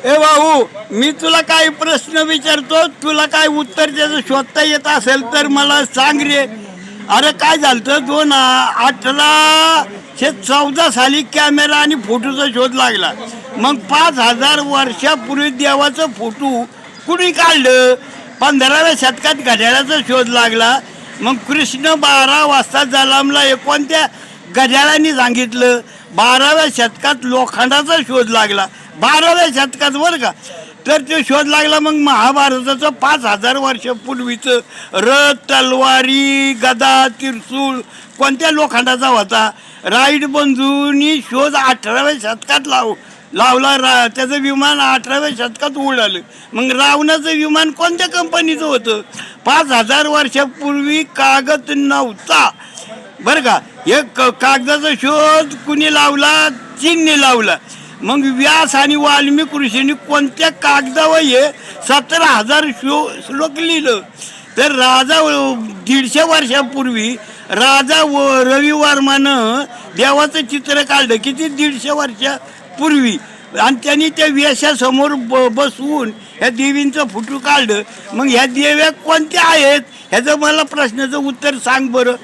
ए भाऊ, मी तुला काही प्रश्न विचारतो, तुला काय उत्तर त्याचं शोधता येत असेल तर मला सांग रे. अरे काय झालं, 1814 साली कॅमेरा आणि फोटोचा शोध लागला. मग 5000 वर्षापूर्वी देवाचं फोटो कुणी काढलं? 15व्या शतकात घड्याळाचा शोध लागला. मग कृष्ण 12 वाजता जन्मला हे कोणत्या घड्याळाने सांगितलं? 12व्या शतकात लोखंडाचा शोध लागला, 12व्या शतकात बरं का. तर तो शोध लागला. मग महाभारताचं 5000 वर्षापूर्वीचं रथ, तलवारी, गदा, त्रिशूळ कोणत्या लोखंडाचा होता? राईट बंधूंनी शोध 18व्या शतकात लावला. त्याचं विमान 18व्या शतकात उडालं. मग रावणाचं विमान कोणत्या कंपनीचं होतं? 5000 वर्षापूर्वी कागद नव्हता बरं का. हे कागदाचा शोध कुणी लावला? चीनने लावला. मग व्यास आणि वाल्मिक ऋषींनी कोणत्या कागदावर हे 17,000 श्लोक लिहिलं? तर राजा 150 वर्षापूर्वी राजा रवी वर्मानं देवाचं चित्र काढलं. किती? 150 वर्षापूर्वी. आणि त्यांनी त्या व्यासासमोर बसवून ह्या देवींचं फोटो काढलं. मग ह्या देव्या कोणत्या आहेत ह्याचं मला प्रश्नाचं उत्तर सांग बरं.